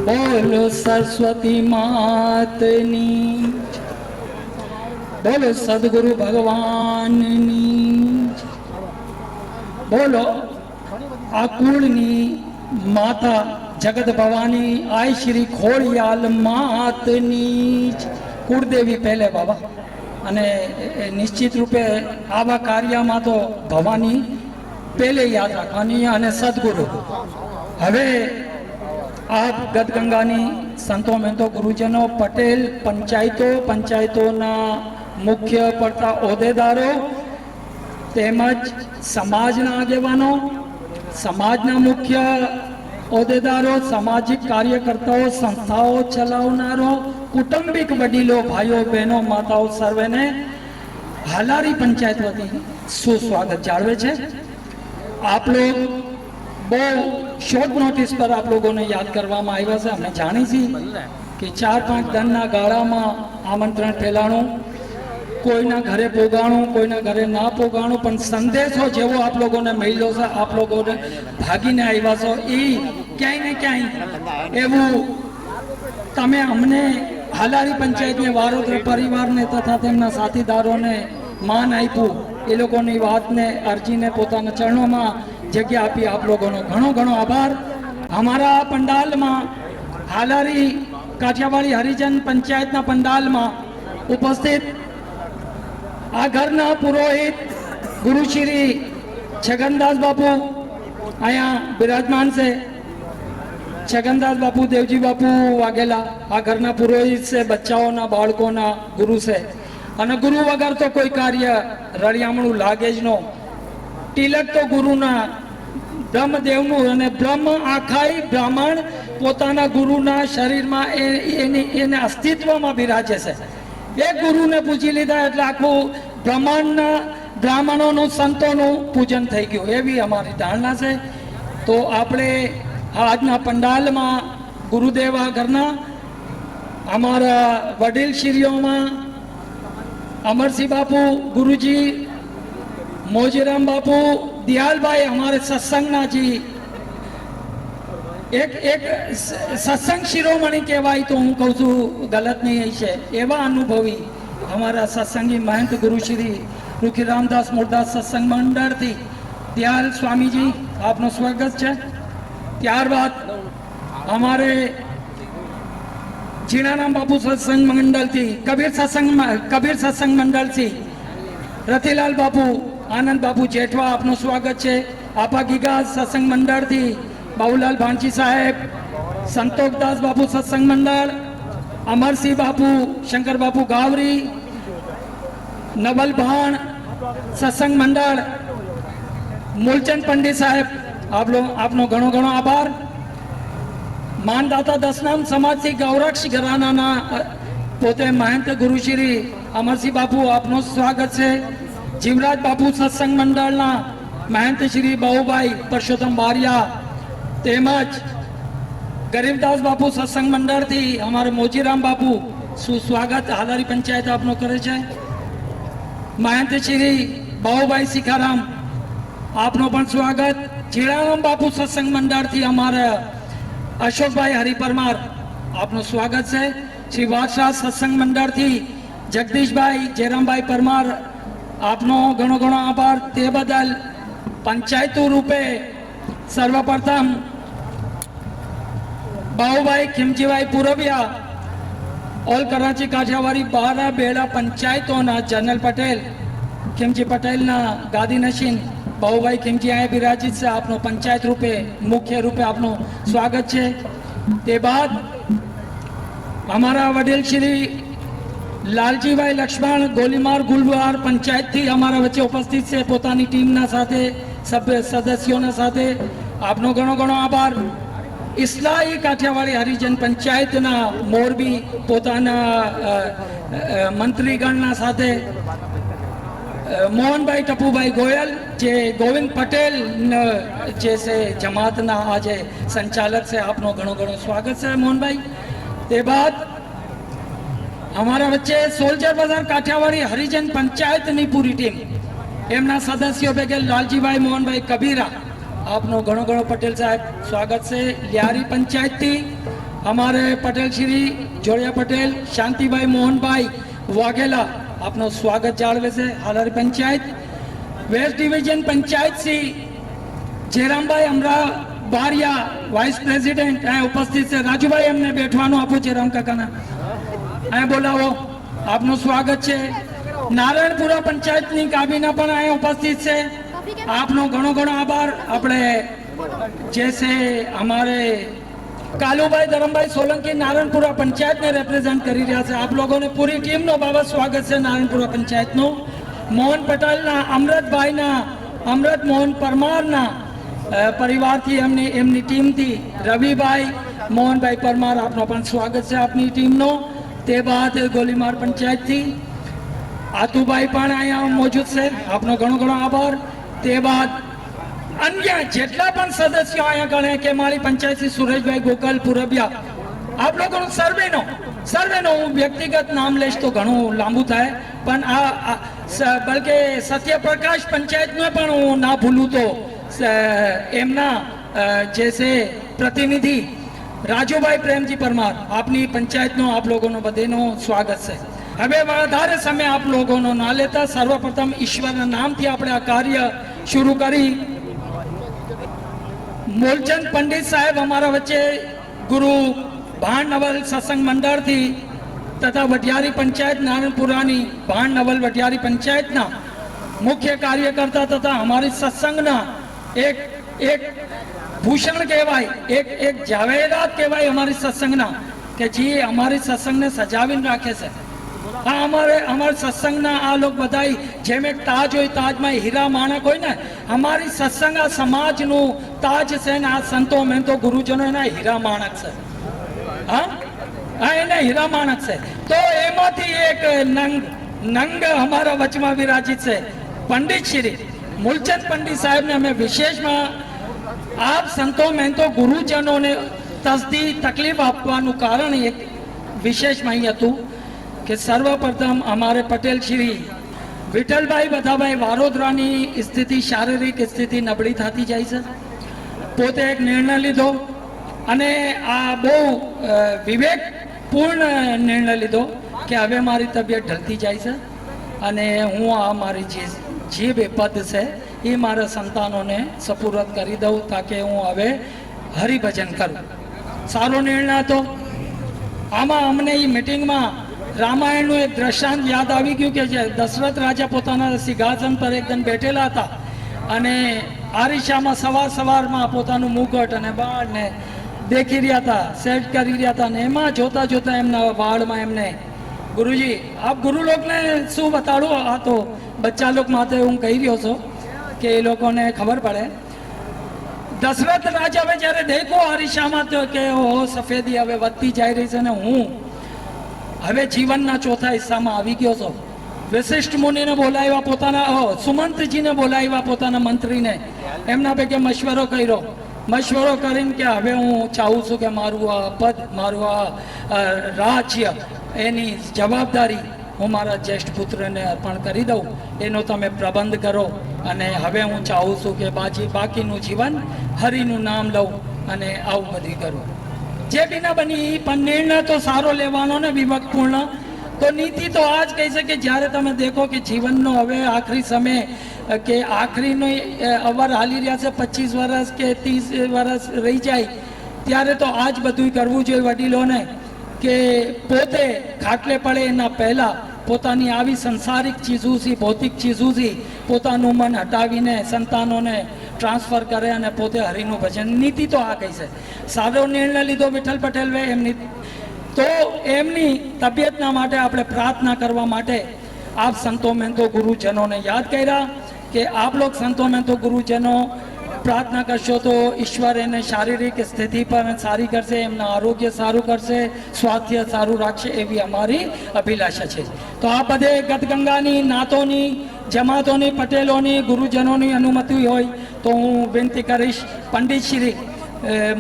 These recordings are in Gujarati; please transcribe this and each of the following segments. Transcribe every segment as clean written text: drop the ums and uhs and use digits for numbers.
બોલો સરસ્વતી માતની, બોલો સદગુરુ ભગવાનની, બોલો આ કુળની માતા જગત ભવાની આય શ્રી ખોડિયાલ માતની કુળદેવી પહેલે બાબા. અને નિશ્ચિત રૂપે આવા કાર્યમાં તો ભવાની પહેલે યાદ રાખવાની અને સદગુરુ. હવે આપ ગદગંગાની સંતો મેંતો ગુરુજનો, પટેલ પંચાયતોના મુખ્ય પડતા હોદ્દેદારો તેમજ સમાજના આગેવાનો, સમાજના મુખ્ય હોદ્દેદારો, સામાજિક કાર્યકર્તાઓ, સંસ્થાઓ ચલાવનારો, કુટુંબિક વડીલો, ભાઈઓ બહેનો, માતાઓ સર્વેને હાલારી પંચાયત વતી સુસ્વાગત જાળવે છે. આપ લોગ બહુ શોર્ટ નોટિસ પર આપ લોકોને યાદ કરવામાં આવ્યા છે. અમે જાણી છીએ કે 4-5 દિનના ગાળામાં આમંત્રણ ફેલાણું, કોઈના ઘરે પોગાણું, કોઈના ઘરે ના પોગાણું, પણ સંદેશો જેવો આપ લોકોને મળ્યો છે, આપ લોકોને ભાગીને આવ્યા છો, એ ક્યાંય ને ક્યાંય એવું તમે અમને હાલારી પંચાયતને, વારોતર પરિવારને તથા તેમના સાથીદારોને માન આપ્યું, એ લોકોની વાતને, અરજીને પોતાના ચરણોમાં જગ્યા આપી, આપ લોકોનો ઘણો ઘણો આભાર. અમારા પંડાલમાં, હાલારી કાઠિયાવાડી હરિજન પંચાયતના પંડાલમાં ઉપસ્થિત આ ઘરના પુરોહિત ગુરુ શ્રી છગનદાસ બાપુ અહીંયા બિરાજમાન છે. છગનદાસ બાપુ, દેવજી બાપુ વાઘેલા આ ઘરના પુરોહિત છે, બચ્ચાઓના, બાળકોના ગુરુ છે. અને ગુરુ વગર તો કોઈ કાર્ય રળિયામણું લાગે જ નો. તિલક તો ગુરુના, બ્રહ્મદેવનું, અને બ્રહ્મ આખાઈ બ્રાહ્મણ પોતાના ગુરુના શરીરમાં એને અસ્તિત્વમાં બિરાજે છે. એક ગુરુને પૂજી લીધા એટલે આખું બ્રહ્માંડના બ્રાહ્મણોનું, સંતોનું પૂજન થઈ ગયું, એવી અમારી ધારણા છે. તો આપણે આજના પંડાલમાં ગુરુદેવા ઘરના અમારા વડીલશ્રીઓમાં અમરસિંહ બાપુ ગુરુજી, મોજીરામ બાપુ, દિયાલભાઈ અમારે સત્સંગના જી એક સત્સંગ શિરોમણી કહેવાય તો હું કહું છું, ગલત નહીં છે, એવા અનુભવી અમારા સત્સંગી મહંત ગુરુશ્રી રૂખીરામદાસ મૂળદાસ સત્સંગ મંડળથી દિયાલ સ્વામીજી, આપનું સ્વાગત છે. ત્યારબાદ અમારે જીણારામ બાપુ સત્સંગ મંડળથી, કબીર સત્સંગ મંડળથી રતિલાલ બાપુ, આનંદ બાપુ જેઠવા, આપનું સ્વાગત છે. આપા ગીગા સત્સંગ મંડળથી બાબુલાલ ભાણજી સાહેબ, સંતોષદાસ બાપુ સત્સંગ મંડળ, અમરસિંહ બાપુ, શંકર બાપુ ગાવરી, નવલ ભાણ સત્સંગ મંડળ, મૂલચંદ પંડિત સાહેબ, આપનો ઘણો ઘણો આભાર. માનદાતા દસનામ સમાજથી ગૌરક્ષ ઘરાનાના પોતે મહંત ગુરુશ્રી અમરસિંહ બાપુ, આપનું સ્વાગત છે. જીવરાજ બાપુ સત્સંગ મંડળના મહંત શ્રી બાહુભાઈ પરસોત્તમ બારિયા, તેમજ ગરીબદાસ બાપુ સત્સંગ મંડળથી અમારે મોજીરામ બાપુ સુસ્વાગત હાલારી પંચાયત આપનો કરે છે. મહંત શ્રી બાહુભાઈ શિખારામ, આપનો પણ સ્વાગત. જીણારામ બાપુ સત્સંગ મંડળથી અમારે અશોકભાઈ હરિપરમાર, આપનું સ્વાગત છે. શ્રી વાદશાહ સત્સંગ મંડળથી જગદીશભાઈ જયરામભાઈ પરમાર, આપનો ઘણો ઘણો આભાર. તે બદલ પંચાયતો રૂપે સર્વપ્રથમ બાહુભાઈ ખીમજીભાઈ પુરવિયા, ઓલ કરાચી કાઠિયાવાડી 12 બેડા પંચાયતોના જનરલ પટેલ ખીમજી પટેલના ગાદી નશીન બાહુભાઈ ખીમજી અહીંયા બિરાજિત છે. આપનો પંચાયત રૂપે, મુખ્ય રૂપે આપનું સ્વાગત છે. તે બાદ અમારા વડીલ શ્રી લાલજીભાઈ લક્ષ્મણ ગોલીમાર ગુલવાર પંચાયતથી અમારા વચ્ચે ઉપસ્થિત છે, પોતાની ટીમના સાથે, સદસ્યોના સાથે, આપનો ઘણો ઘણો આભાર. ઇસ્લાહી કાઠિયાવાડી હરિજન પંચાયતના મોરબી પોતાના મંત્રીગણના સાથે, મોહનભાઈ ટપુભાઈ ગોયલ જે ગોવિંદ પટેલ જે છે જમાતના આજે સંચાલક છે, આપનો ઘણો ઘણો સ્વાગત છે મોહનભાઈ. તે બાદ અમારા વચ્ચે સોલ્જર બજાર કાઠિયાવાડી હરિજન પંચાયતની પૂરી ટીમ, એમના સદસ્યો ભેગે લાલજીભાઈ મોહનભાઈ કબીરા, આપનો ઘણો ઘણો પટેલ સાહેબ સ્વાગત છે. લિયારી પંચાયતથી हमारे पटेल श्री जोड़िया पटेल शांतिभाई मोहनभाई वाघेला आपनो स्वागत जाळवे से हालारी पंचायत वेस्ट डिविजन पंचायत सी जयरामभाई अमरा बारिया वाइस प्रेसिडेंट उपस्थित से राजूभाई हमने बैठवानो आपो जयराम काकाना बोलावो आपनो स्वागत छे नारायणपुरा पंचायत नी काबीना पण उपस्थित से आपनो घणो घणो आभार अपने जैसे हमारे कालूभाई धरमभाई सोलंकी नारायणपुरा पंचायत ने रिप्रेजेंट करी रहा है आप लोगों ने पूरी टीम नो बाबा स्वागत है नारायणपुरा पंचायत नो मोहन पटेल ना अमृत भाई ना अमृत मोहन परमार ना परिवार थी हमने एमनी टीम थी रवि भाई मोहन भाई परमार आपनो पण स्वागत है अपनी टीम नो ते बाद गोलीमार पंचायत थी आतुभाई पण आया मौजूद है आपनो घणो घणो आभार ते बाद अन्य जेटला पण सदस्यों आया गणे के मारी पंचायत से सुरेश भाई गोकल पुरबिया आप लोगों सर्वे नो व्यक्तिगत नाम लेश तो घणो लांबू थाय पण बल्कि सत्यप्रकाश पंचायत में पण हूँ ना भूलू तो एमना जैसे प्रतिनिधि राजूभाई प्रेमजी परमार अपनी पंचायत नो आप लोगों नो बधे नो स्वागत है हवे वधारे समय आप लोगों नो ना लेता सर्वप्रथम ईश्वर नाम थी आपणे आ कार्य शुरू करी मूलचंद पंडित साहेब हमारा वच्चे गुरु भाण नवल सत्संग मंडल थी तथा वटियारी पंचायत नारायणपुरानी भाण नवल वटियारी पंचायत ना मुख्य कार्यकर्ता तथा हमारी सत्संग ना एक भूषण कहवाय एक जावेरात कहवाय हमारी सत्संग ना के जी हमारी सत्संग ने सजावीन राखे से हमारे सत्संग ना आ लोग बताई जेम एक ताज हो ताज में हीरा माणक हो हमारी सत्संग आ समाज नु ताज से ना संतो में तो गुरुजनों ना हीरा माणक से हाँ हीरा माणक से तो एमा थी एक नंग हमारा वच में विराजित से पंडित श्री मूलचंद पंडित साहब ने हमें विशेष में आप संतो में तो गुरुजनों ने तस्दी तकलीफ आपवानु कारण एक विशेष में हतु कि सर्वप्रथम हमारे पटेल श्री विठलभाई बधाभाई वारोदरानी स्थिति शारीरिक स्थिति नबળી થતી જાય છે પોતે એક નિર્ણય લીધો અને આ બહુ વિવેકપૂર્ણ નિર્ણય લીધો કે હવે મારી તબિયત ઢળતી જાય છે અને હું આ મારી જે બે પદ છે એ મારા સંતાનોને સપુરદ કરી દઉં તાકે હું હવે હરિભજન કરું સારો નિર્ણય હતો આમાં અમને એ મિટિંગમાં रामायण નું એક દ્રષ્ટાંત યાદ આવી ગયું કે દશરથ રાજા પોતાના સિંહાસન પર એકદમ બેઠેલા હતા અને આરીશામાં સવારમાં પોતાનું મુગટ અને બાળને દેખી રહ્યા હતા સેટ કરી રહ્યા હતા અને એમાં જોતા જોતા એમના વાળમાં એમને ગુરુજી આપ ગુરુ લોકને શું બતાડો આ તો બચ્ચા લોક માટે હું કહી રહ્યો છું કે એ લોકોને ખબર પડે દશરથ રાજાએ જ્યારે દેખો આરીશામાં તો કે ઓહો સફેદી હવે વધતી જઈ રહી છે ને હું હવે જીવનના ચોથા હિસ્સામાં આવી ગયો છો વશિષ્ઠ મુનિને બોલાવ્યા પોતાના સુમંતજીને બોલાવ્યા પોતાના મંત્રીને એમના ભેગે મશવરો કર્યો મશવરો કરીને કે હવે હું ચાહું છું કે મારું આ પદ મારું આ રાજ્ય એની જવાબદારી હું મારા જ્યેષ્ઠ પુત્રને અર્પણ કરી દઉં એનો તમે પ્રબંધ કરો અને હવે હું ચાહું છું કે બાકીનું જીવન હરિનું નામ લઉં અને આવું બધું કરું જે બી ના બની પણ નિર્ણય તો સારો લેવાનો ને વિવેકપૂર્ણ તો નીતિ તો આ જ કહી છે કે જ્યારે તમે દેખો કે જીવનનો હવે આખરી સમય કે આખરીનો અવર હાલી રહ્યા છે 25 વર્ષ કે 30 વર્ષ રહી જાય ત્યારે તો આ જ બધું કરવું જોઈએ વડીલોને કે પોતે ખાટલે પડે એના પહેલાં પોતાની આવી સંસારિક ચીજોથી ભૌતિક ચીજોથી પોતાનું મન હટાવીને સંતાનોને ટ્રાન્સફર કરે અને પોતે હરિનું ભજન નીતિ તો આ કહી છે સારો નિર્ણય લીધો વિઠ્ઠલ પટેલે એમની તો એમની તબિયતના માટે આપણે પ્રાર્થના કરવા માટે આપ સંતો મેં તો ગુરુજનોને યાદ કર્યા કે આપ લોગ સંતો મેં તો ગુરુજનો પ્રાર્થના કરશો તો ઈશ્વર એને શારીરિક સ્થિતિ પર સારી કરશે એમના આરોગ્ય સારું કરશે સ્વાસ્થ્ય સારું રાખશે એવી અમારી અભિલાષા છે તો આ બધે ગતગંગાની નાતોની જમાતોની પટેલોની ગુરુજનોની અનુમતિ હોય તો હું વિનંતી કરીશ પંડિત શ્રી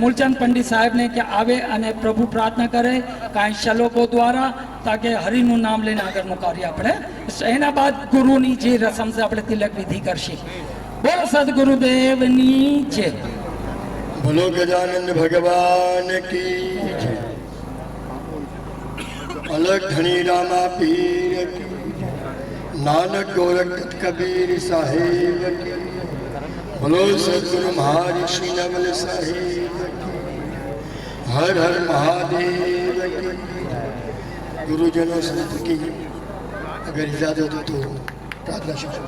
મૂલચંદ પંડિત સાહેબને કે આવે અને પ્રભુ પ્રાર્થના કરે કાંઈ શ્લોકો દ્વારા તાકે હરિનું નામ લઈને આગળનું કાર્ય આપણે એના બાદ ગુરુની જે રસમ છે આપણે તિલક વિધિ કરશે બોલો સદગુરુદેવની જય બોલો ગજાનંદ ભગવાન કી જય अलग धनी रामा पीर की, नानक गोरखनाथ कबीर साहेब की, बोलो सदगुरु महर्षि नवल साहेब की, हर हर महादेव की। गुरुजनों से की अगर इजाजत हो तो प्रार्थना शुरू।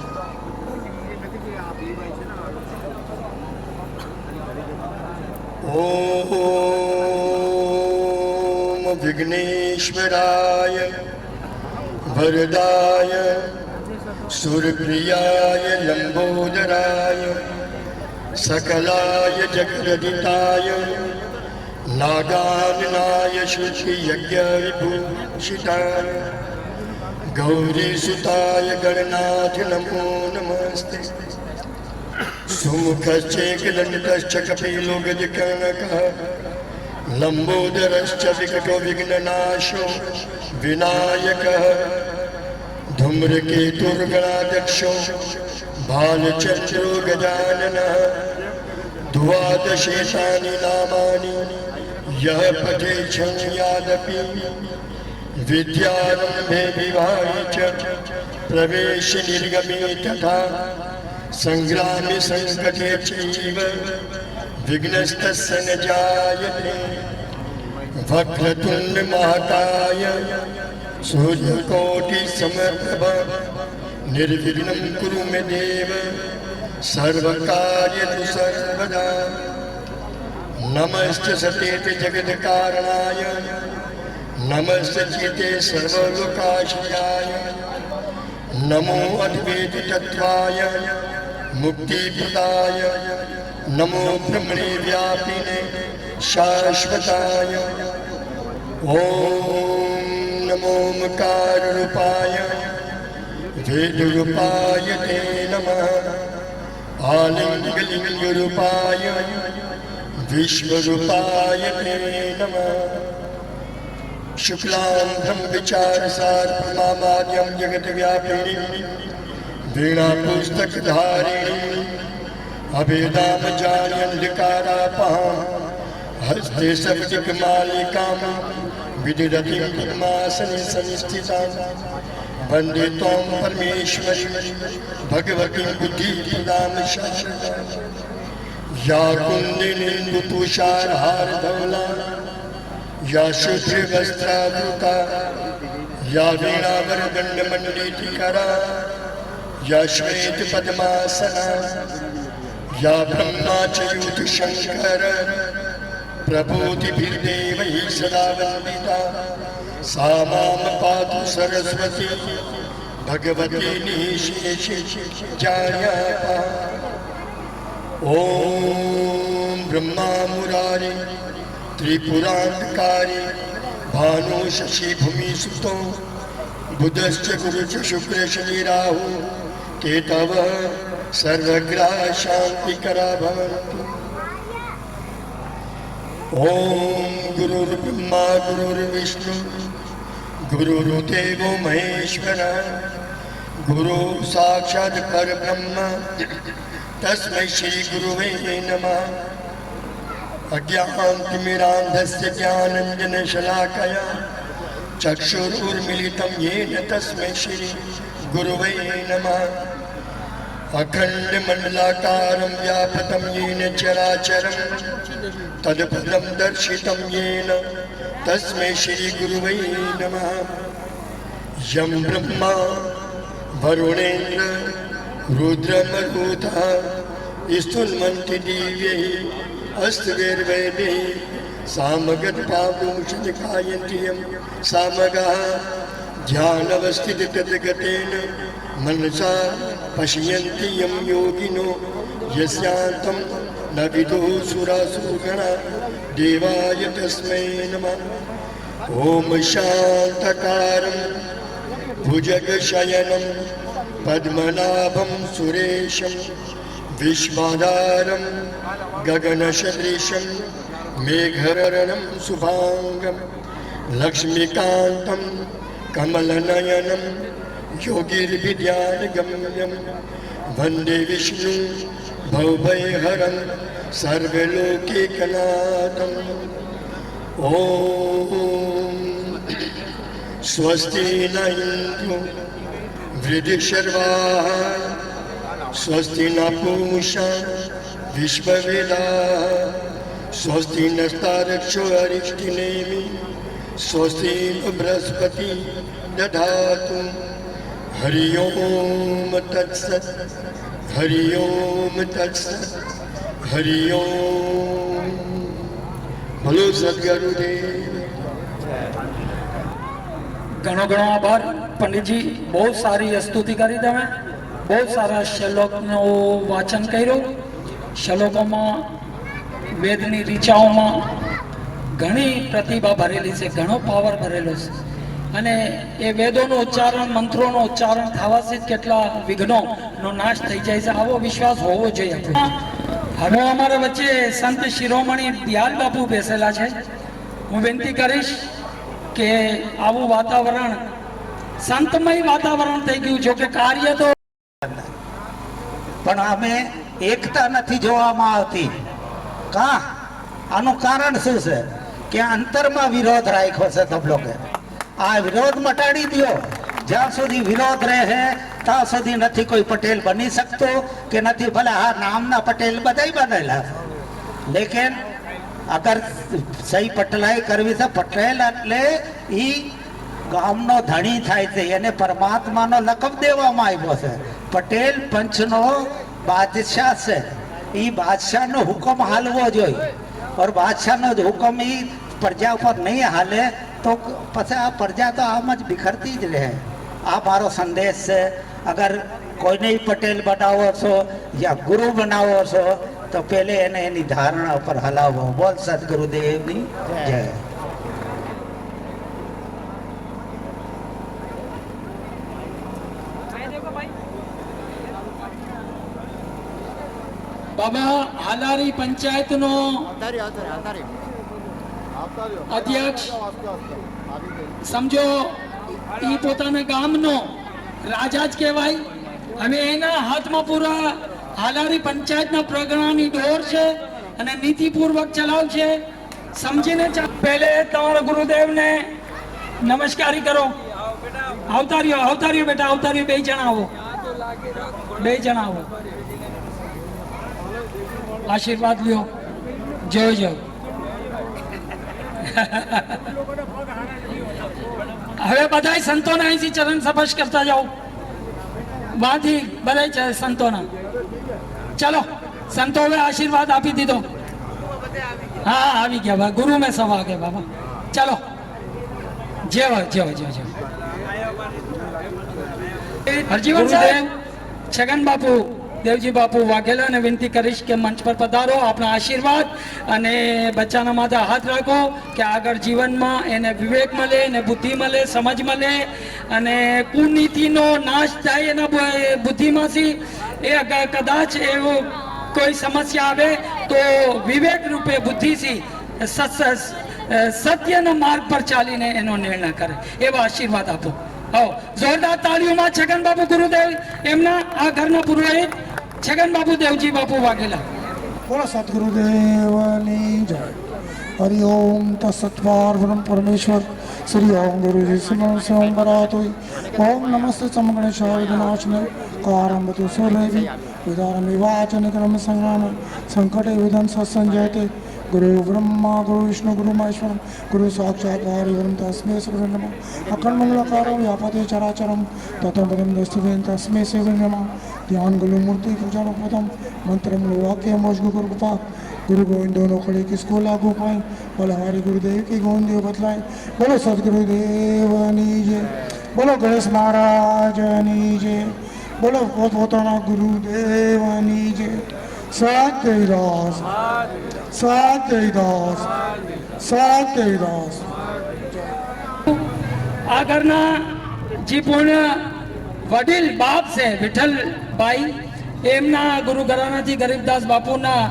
ओम विघ्नेश्वराय वरदाय सुरप्रियाय लंबोदराय सकलाय जगदिताय नागाननाय शुचि यज्ञ विभूषिताय गौरीसुताय गणनाथ नमो नमस्ते। सुमुखश्चैकदण्डश्च कपिलो गजकर्णकः लंबोदरश्च विकटो विघ्ननाशो विनायकः धूम्रकेतुर्गणाध्यक्षो बालचन्द्रो गजाननः द्वादशेतानि नामानि यः पठेत् शृणुयादपि विद्यारम्भे विवाहे च प्रवेशे निर्गमे तथा संग्रामे संकटे चैव विघ्नस्तस्य न जायते। वक्रतुण्ड महाकाय सूर्यकोटिसमप्रभ निर्विघ्नं कुरु मे देव सर्वकार्येषु सर्वदा। नमस्ते सतेते जगत्कारणाय नमस्ते चिते सर्वलोकाश्रयाय नमो अद्वैत तत्त्वाय मुक्तिप्रदाय नमो ब्रह्मणे व्यापिने शाश्वताय। ओम नमो मकाररूपाय वेदरूपाय ते नमः। आलिङ्गलिङ्गरूपाय विश्वरूपाय ते नमः। शुक्लां विचारसार प्रमाद्यं जगद्व्यापिनी वीणा पुस्तकधारिणी अभेदामजान्यन्धकारापहां हस्ते सप्तकमालिकां विदधतीं पद्मासने संस्थितां वन्दे त्वां परमेश्वरी भगवतीं बुद्धिप्रदां शारदां। या कुन्दिनीन्दुतुषारहारधवला या शुभ्रवस्त्रावृता या वीणावरदण्डमण्डितकरा या श्वेतपद्मासना या ब्रह्माच्युतशङ्कर प्रबोधिभिर्देवैः सदा वन्दिता सा मां पातु सरस्वती भगवती निःशेषजाड्यापहा। ॐ ब्रह्मा मुरारी त्रिपुरान्तकारी भानु शशि भूमि सुतो बुधश्च गुरुश्च शुक्र शनि राहु केतव सर्वग्रह शांतिकरा भवन्तु। ओम गुरुर्ब्रह्मा गुरुर्विष्णु गुरुर्देवो महेश्वर गुरु साक्षात् परब्रह्म तस्मै श्री गुरुवे नमः। अज्ञानतिमिरान्धस्य ज्ञानाञ्जनशलाकया चक्षुरुन्मीलितं येन तस्मै श्री गुरुवे नमः। अखण्डमण्डलाकारं व्याप्तं येन चराचरं तत्पदं दर्शितं येन तस्मै श्री गुरुवे नमः। यं ब्रह्मा वरुणेन्द्र रुद्रमरुतः स्तुन्वन्ति दिव्यैः अस्त्वैर्वेदैः सामगत्पावोषधकायन्त्यं सामगाः ध्यानवस्थिततद्गतेन मनसा पश्यन्ति यं योगिनो यस्यान्तं न विदुः सुरासुरगणा देवाय तस्मै नमः। ॐ शान्तकारं भुजगशयनं पद्मनाभं सुरेशं विश्वाधारं गगनसदृशं मेघवर्णं शुभांगं लक्ष्मीकान्तं कमलनयनं योगिर्विद्यानगम्यं वन्दे विष्णु भवभयहरं सर्वलोकैकनाथम्। ॐ स्वस्ति न इंद्रो वृद्धशर्वाः स्वस्ति न पूषा विश्ववेदाः स्वस्ति नस्तारक्षो अरिष्टिनेमि स्वस्ति नो बृहस्पति दधातु हरि ओम तत्सत् हरि ओम तत्सत् हरि ओम बोलो सद्गुरुदेव। ઘણો ઘણો આભાર પંડિતજી, બહુ સારી સ્તુતિ કરી તમે, બહુ સારા શ્લોકનું વાંચન કર્યું. શ્લોકોમાં વેદની રીચાઓમાં ઘણી પ્રતિભા ભરેલી છે, ઘણો પાવર ભરેલો છે અને એ વેદોનું ઉચ્ચારણ, મંત્રોનું ઉચ્ચારણ થવાથી જ કેટલા વિઘ્નોનો નાશ થઈ જાય છે, આવો વિશ્વાસ હોવો જોઈએ. હવે અમારા વચ્ચે સંત શિરોમણી દયાલ બાપુ બેસેલા છે. હું વિનંતી કરીશ કે આવું વાતાવરણ, સંતમય વાતાવરણ થઈ ગયું. જો કે કાર્ય તો પણ અમે એકતા નથી જોવામાં આવતી. કા આનું કારણ શું છે કે અંતરમાં વિરોધ રાખ્યો છે તબ લોકે. આ વિરોધ મટાડી દો. જ્યાં સુધી વિરોધ રહે ત્યાં સુધી નથી કોઈ પટેલ બની શકતો કે નથી. ભલે આ નામના પટેલ બધાય બનેલા, લેકિન અગર સહી પટલાઈ કરવી છે, પટેલ એટલે ઈ ગામનો ધણી થાય છે, એને પરમાત્માનો લકબ દેવામાં આવ્યો છે. પટેલ પંચનો બાદશાહ છે. ઈ બાદશાહનો હુકમ હાલવો જોઈએ. और બાદશાહનો જ હુકમ ઈ પ્રજા ઉપર નહીં હાલે તો પછી આ પ્રજા તો આમ જ બિખરતી જ રહે. આ મારો સંદેશ છે. અગર કોઈને પટેલ બનાવો છો યા ગુરુ બનાવો છો તો પહેલે એને એની ધારણા ઉપર હલાવો. બોલ સદગુરુદેવની જય. બાબા હાલારી પંચાયતનો અધ્યક્ષ સમજો, એ પોતાના ગામનો રાજા જ કહેવાય. હવે એના હાથમાં પૂરા હાલારી પંચાયતના પ્રગણાની ડોર છે અને નીતિપૂર્વક ચલાવશે. સમજીને પહેલે તમારા ગુરુદેવને નમસ્કારી કરો. અવતાર્યો અવતાર્યો બેટા, અવતાર્યો. બે જણા આવો, બે જણા આવો, આશીર્વાદ લ્યો. જય જય. હવે બધા સંતોને અહીંથી ચરણ સ્પર્શ કરતા જાઓ. વાથી બધા સંતોના ચલો. સંતો હવે આશીર્વાદ આપી દીધો. હા આવી ગયા બા, ગુરુ મેં સવા ગયા બાબા. ચલો જેવ જેવ જેવ જેવ. હરજીવન સાહેબ, છગન બાપુ, દેવજી બાપુ વાઘેલાને વિનંતી કરીશ કે મંચ પર પધારો. આપણા આશીર્વાદ અને બચ્ચાના માથે હાથ રાખો કે આગળ જીવનમાં એને વિવેક મળે, એને બુદ્ધિ મળે, સમજ મળે અને કુનીતિનો નાશ થાય એના બુદ્ધિમાંથી. એ કદાચ એવો કોઈ સમસ્યા આવે તો વિવેક રૂપે બુદ્ધિથી સત્યના માર્ગ પર ચાલીને એનો નિર્ણય કરે. એવા આશીર્વાદ આપો. આવો જોરદાર તાળીઓમાં છગન બાપુ ગુરુદેવ, એમના આ ઘરના પુરોહિત છગન બાપુ દેવજી બાપુ વાઘેલા. બોલો સદગુરુદેવની જય. હરિ ઓમ તત્સત પરમ પરમેશ્વર શ્રી ઓમ ગુરુજી સિંહ બરાતોય. ઓમ નમસ્તે સમગણેશાય વિનાશને કારંબતુ સુરેવી વિધારમ વિવાચન ક્રમ સંગ્રામ સંકટે વિધન સત્સંજયતે. गुरु ब्रह्मा गुरु विष्णु गुरु महेश्वर गुरु साक्षात् परब्रह्म तस्मै श्री नमः. अखंड मंगलाकारं व्यापते चराचरं ततं पदं दस्तुवेन तस्मै श्री नमः. ध्यान गुरु मूर्ति पूजन पदम मंत्रम वाक्य मोजगु गुरु कृपा गुरु गोविंद दोनों खड़े किसको लागू पाए. बोलो हमारे गुरुदेव की गोविंद बतलाए. बोलो सदगुरुदेवनी जय. बोलो गणेश महाराजनी जय. बोलो પોતાના ગુરુદેવની જય. સત્યદાસ સત્યદાસ સત્યદાસ. આ ઘરના જે પૂર્ણ વડીલ બાપ છે વિઠ્ઠલભાઈ, એમના ગુરુ ઘરાનાથી ગરીબદાસ બાપુના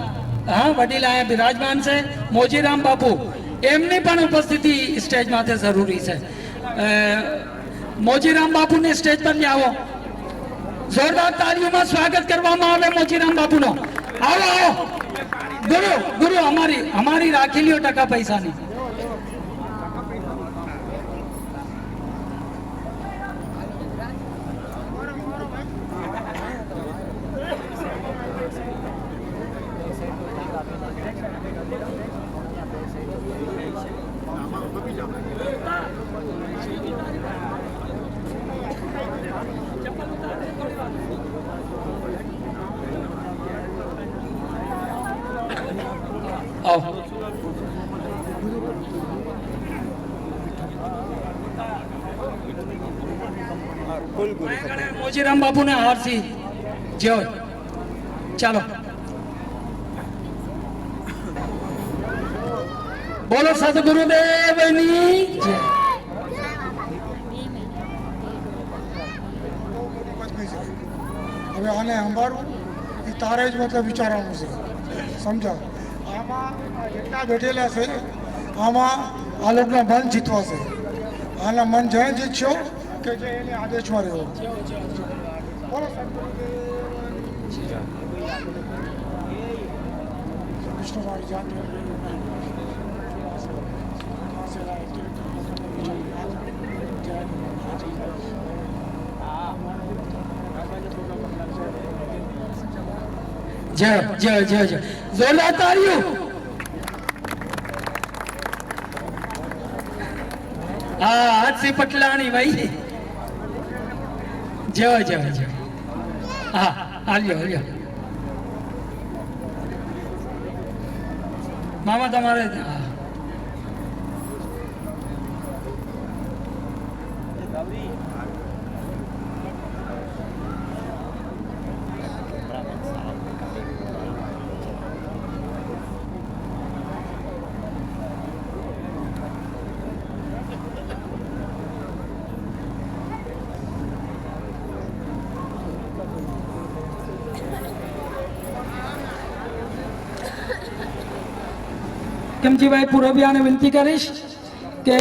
વડીલ અહીંયા બિરાજમાન છે મોજીરામ બાપુ. એમની પણ ઉપસ્થિતિ સ્ટેજ માથે જરૂરી છે. મોજીરામ બાપુને સ્ટેજ પર લાવો. જોરદાર તાળીઓમાં સ્વાગત કરવામાં આવે મોજીરામ બાપુનો. આવો આવો ગુરુ ગુરુ, અમારી રાખેલીઓ ટકા પૈસાની. આવો. મોજીરામ બાપુને હારસી જય. ચાલો બોલો સદગુરુદેવની જય. હવે આને સંભાળવું એ તારે જ મતલબ વિચારવાનું છે, સમજાવ. આમાં જેટલા બેઠેલા છે આમાં આ લોકોના મન જીતવાશે. આના મન જય જીતશો કે જે એને આદેશમાં રહ્યો. બોલો વિષ્ણુભાઈ જાતે જય જય જય જય. જોરદાર તાળીઓ. હા હાથસી પટલાણી ભાઈ. જય જય જય. હા હાલ્યો હાલ્યો. મામા તમારે હા. કેમજીભાઈ પુરોબિયાને વિનંતી કરીશ કે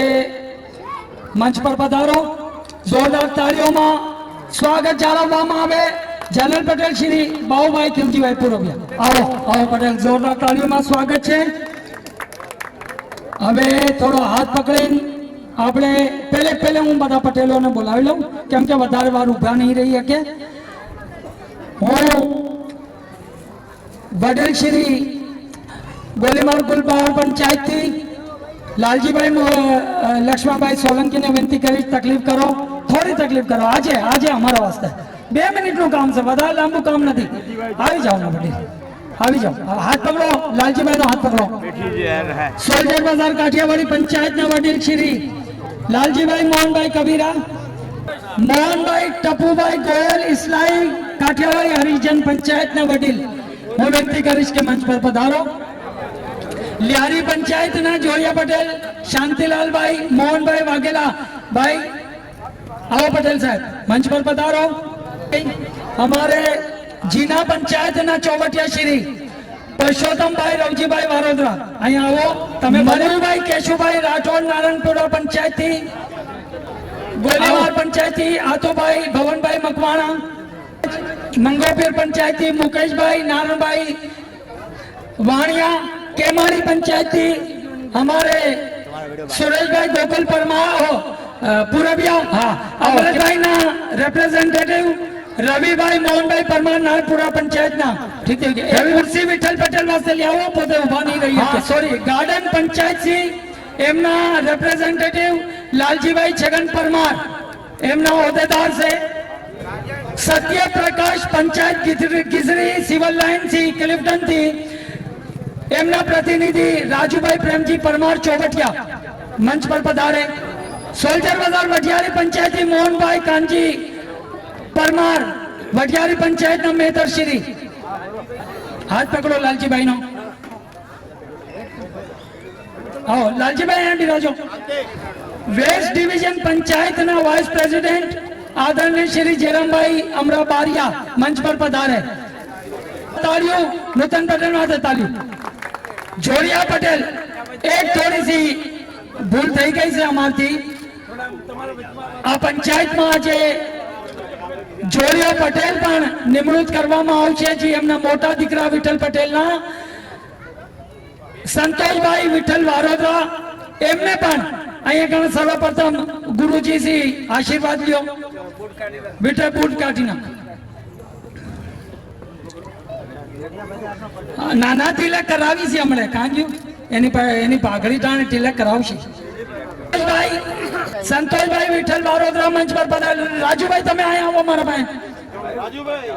મંચ પર પધારો. જોરદાર તાળીઓમાં સ્વાગત જાળવવામાં આવે. જનરલ પટેલ શ્રી બાઉભાઈ કેમજીભાઈ પુરોબિયા. આવો આવો પટેલ, જોરદાર તાળીઓમાં સ્વાગત છે. હવે થોડો હાથ પકડીને આપણે પહેલે હું બધા પટેલોને બોલાવી લઉં, કેમ કે વધારે વાર ઊભા નહીં રહી શકે. હું વડીલ શ્રી ગોલીમાર ગુલબાર પંચાયતથી લાલજીભાઈ લક્ષ્મણભાઈ સોલંકીને વિનંતી કરીશ, તકલીફ કરો, થોડી તકલીફ કરો. આજે અમારા વાસ્તે 2 મિનિટનું કામ છે, વધારે લાંબુ કામ નથી. આવી જાઓ ને વડીલ, આવી જાઓ. હાથ પકડો, લાલજીભાઈનો હાથ પકડો. સોલ્જર બજાર કાઠિયાવાડી પંચાયતના વડીલ શ્રી લાલજીભાઈ મોહનભાઈ કબીરા, મોહનભાઈ ટપુભાઈ ગોયલ ઇસ્લાઈ કાઠિયાવાડી હરિજન પંચાયતના વડીલ હું વિનંતી કરીશ કે મંચ પર પધારો. લિયારી પંચાયતના જોડિયા પટેલ શાંતિલાલભાઈ મોહનભાઈ વાઘેલા ભાઈ, આવો પટેલ સાહેબ મંચ પર પધારો. हमारे जीना पंचायत ना चौवटिया श्री पुरुषोत्तमभाई रवजीभाई वारोदरा अहीं आवो तमे मनीभाई केशुभाई राठौड़ नारायणपुरा पंचायत थी गोलीवार पंचायत थी आतोभाई भवनभाई मकवाणा मंगोपीर पंचायत थी मुकेशभाई नारायणभाई वाणिया केमारी पंचायत थी हमारे सुरेशभाई गोकुल परमार पुरबिया हाँ अमृतभाई ना रिप्रेजेंटेटिव रविभाई मोहनभाई परमार नारपुरा पंचायत ना ठीक है कुर्सी विठल पटेल वास्ते ले आओ पोते उभा नहीं रही है सॉरी गार्डन पंचायत सी एमना रिप्रेजेंटेटिव लालजीभाई छगन परमार एमना होदेदार से सत्य प्रकाश पंचायत गिजरी सिविल लाइन सी क्लिफ्टन थी एमना प्रतिनिधि राजूभाई प्रेमजी परमार चौबटिया मंच पर पधारे सोल्जर बाजार वटियारी पंचायत मोहन भाई कांजी परमार वटियारी पंचायत ना मेहतर श्री हाथ पकड़ो लालजी भाई नो आओ लालजी भाई यहाँ बिराजो वेस्ट डिवीजन पंचायत ना वाइस प्रेसिडेंट आदरणीय श्री जयराम भाई अमरा बारिया मंच पर पधारे तालियों नूतन पटेल माथे तालियों जोड़िया पटेल एक थोड़ी सी भूल थी गई से हमारी आ पंचायत में आज जोड़िया पटेल पण निमणूक करवामां आवशे जे एमना मोटा दीकरा विठल पटेल ना संतोषभाई विठल वारोदरा एमने पण अहीं कण सर्वप्रथम गुरुजी सी आशीर्वाद लियो विठल बूट काढीना नाना तिलक करावी सी हमणे कांजू एनी पाघड़ी टाणे तिलक करावशे भाई संतोष भाई विठल वारोदरा मंच पर पधारो राजू भाई तमे आया हो मारा भाई राजू भाई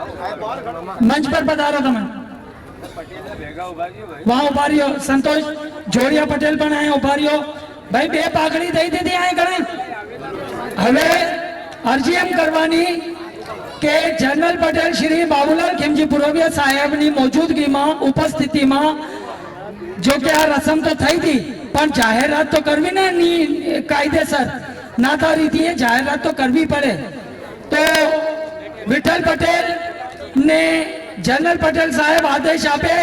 मंच पर पधारो तमे વાહ ઉભા રહ્યો સંતોષ જોડિયા પટેલ પણ અહીંયા ઉભા રહ્યો ભાઈ બે પાઘડી દઈ દીધી અહીંયા ગણે હવે અરજી એમ કરવાની કે જનરલ પટેલ શ્રી બાબુલાલ ખીમજી પુરોહિત સાહેબની મોજૂદગીમાં ઉપસ્થિતિમાં જો કે આ રસમ તો થઈ હતી પણ જાહેરાત તો કરવી ને કાયદેસર ના તારીથી જાહેરાત તો કરવી પડે તો વિઠ્ઠલ પટેલ ને જનરલ પટેલ સાહેબ આદેશ આપે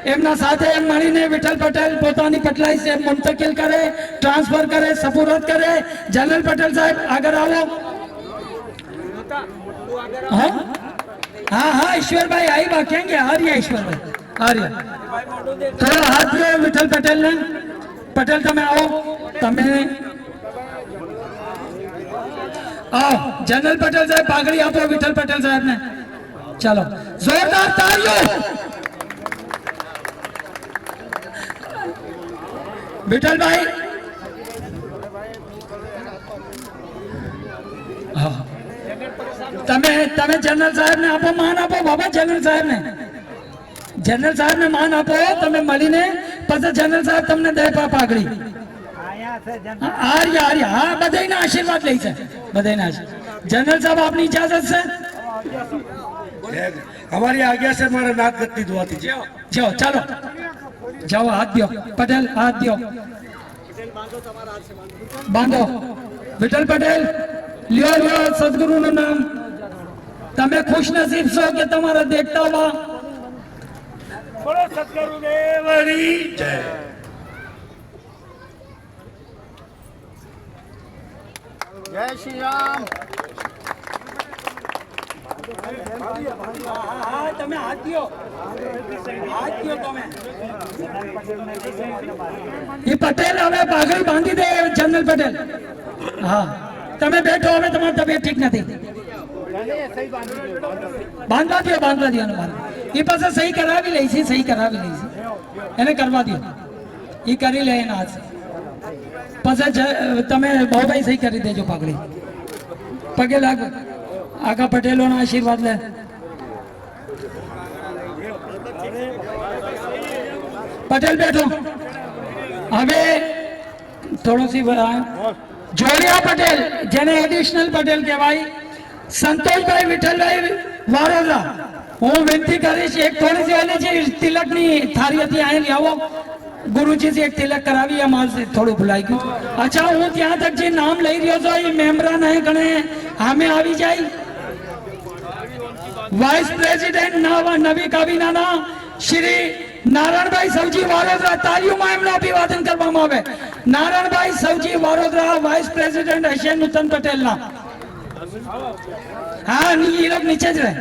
એમના સાથે મળીને વિઠ્ઠલ પટેલ પોતાની પટલાઈ છે મુંતકિલ કરે ટ્રાન્સફર કરે સપુરદ કરે જનરલ પટેલ સાહેબ આગળ આવો हाँ हाँ हाँ ईश्वरभाई आई बा क्या आ रही है ईश्वरभाई आ रही है थोड़ा हाथ दियो विठल पटेल ने पटेल તમે આવો તમે आओ जनरल पटेल साहब पागड़ी आपो विठल पटेल साहब ने चलो जोरदार तालियों विठल भाई हाँ તમે તમે જનરલ સાહેબ ને આપો માન આપો બાબા જનરલ સાહેબ ને માન આપો તમે મળીને પછી જનરલ સાહેબ તમને દે પાઘડી આર્યા હા બધાના આશીર્વાદ લઈ છે બધાના જનરલ સાહેબ આપની ઇજાજત છે हमारी आज्ञा से हमारा नाक गति दुआती जाओ जाओ चलो जाओ हाथ दियो पटेल हाथ दियो बांधो विठल पटेल लियो लियो सदगुरु નું નામ તમે ખુશ નસીબ છો કે તમારા દેખતા हुआ बोलो सतगुरु देवनी जय જય શ્રી રામ હા તમે હાથ દિયો તમે એ પટેલ હવે પાઘડી બાંધી દે જનરલ પટેલ હા તમે બેઠો હવે તમારી તબિયત ઠીક નથી બાંધવા દો એ પાસે સહી કરાવી લઈ છે એને કરવા દો એ કરી લે એના હાથ પછી તમે બહુ ભાઈ સહી કરી દેજો પાઘડી પગે લાગ આગા પટેલોના આશીર્વાદ લે પટેલ બેઠો હવે થોડો સી જોડિયા પટેલ જેને એડિશનલ પટેલ કહેવાય સંતોષભાઈ વિઠ્ઠલભાઈ વારોદરા હું વિનંતી કરીશ એક થોડી સી ઓલી છે તિલકની થાળી હતી અહીં આવો ગુરુજી એક તિલક કરાવી અમારે થોડું ભૂલાઈ ગયું અચ્છા હું ત્યાં તક જે નામ લઈ રહ્યો છું એ મેમ્બરા નહીં ગણે સામે આવી જાય વાઇસ પ્રેસિડેન્ટ નવી કાબીનાના શ્રી નારાયણભાઈ સવજી વારોદરા તાલીઓમાં એમનું અભિવાદન કરવામાં આવે નારાયણભાઈ સવજી વારોદરા વાઇસ પ્રેસિડેન્ટ હશે નૂતન પટેલના હા એ લોક નીચે જ રહે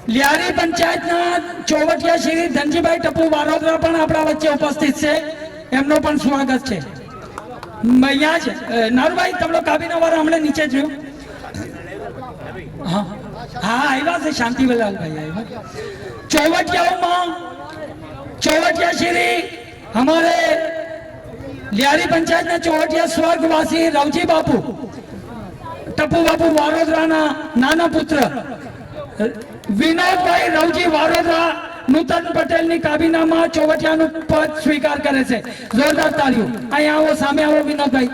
લિયારી પંચાયતના ચોવટિયા શ્રી ધનજીભાઈ ટપુ વારોદરા પણ આપણા વચ્ચે ઉપસ્થિત છે એમનો પણ સ્વાગત છે અહીંયા છે નારુભાઈ તમને કાબીના વાળા હમણાં નીચે જોયું હા હા આવ્યા છે શાંતિલાલભાઈ આવ્યા ચોવટિયા શ્રી हमारे लियारी पंचायत ચોવટિયા સ્વર્ગવાસી રવજી બાપુ ટપુ બાપુ વારોદરાના નાના પુત્ર વિનોદભાઈ રવજી વારોદરા નૂતન પટેલની કાબીનામાં ચોવટિયાનું પદ સ્વીકાર કરે છે જોરદાર તાળીઓ અહીંયા આવો સામે આવો વિનોદભાઈ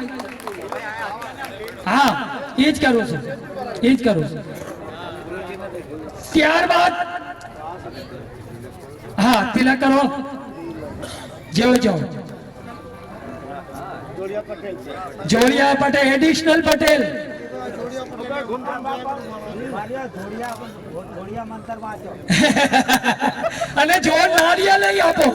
હા એ જ કરું છું ત્યારબાદ હા તિલક કરો જેવો જોડિયા પટેલ એડિશનલ પટેલ અને જો નારિયેળ લઈ આપો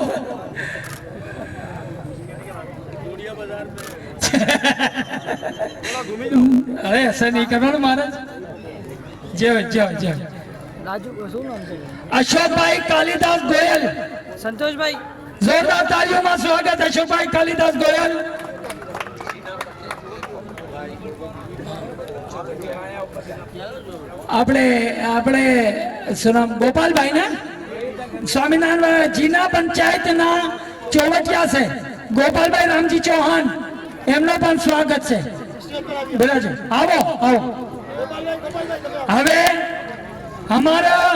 અરે ऐसा नहीं करना महाराज जय अशोकभाई कालिदास गोयल संतोषभाई जोरदार तालियों में स्वागत अशोकभाई कालिदास गोयल આપણે સુનામ ગોપાલભાઈ ને સ્વામિનારાયણ જીના પંચાયતના ચોવટિયા છે ગોપાલભાઈ રામજી ચૌહાણ એમનો પણ સ્વાગત છે બોલાજો આવો હવે અમારા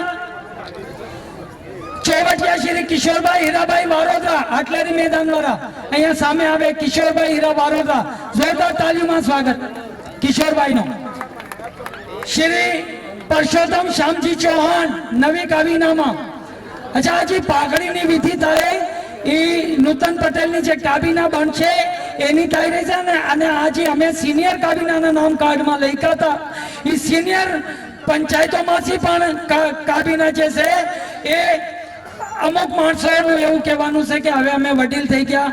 ચોવટિયા શ્રી કિશોરભાઈ હીરાભાઈ વારોદરા આટલેરી મેદાન વાળા અહીંયા સામે આવે કિશોરભાઈ હીરા વારોદરા જોરદાર તાલીઓમાં સ્વાગત કિશોરભાઈ નો શ્રી પરસોત્તમ શ્યામજી ચૌહાણ નવી કાબીનામાં અચ્છા હજી પાઘડીની વિધિ થાય એ નૂતન પટેલની જે કાબીના બનશે એની થઈ રહી છે ને અને આજે અમે સિનિયર કાબીનાના નામ કાર્ડમાં લખ્યા હતા એ સિનિયર પંચાયતોમાંથી પણ કાબીના જે છે એ અમુક માણસોનું એવું કહેવાનું છે કે હવે અમે વડીલ થઈ ગયા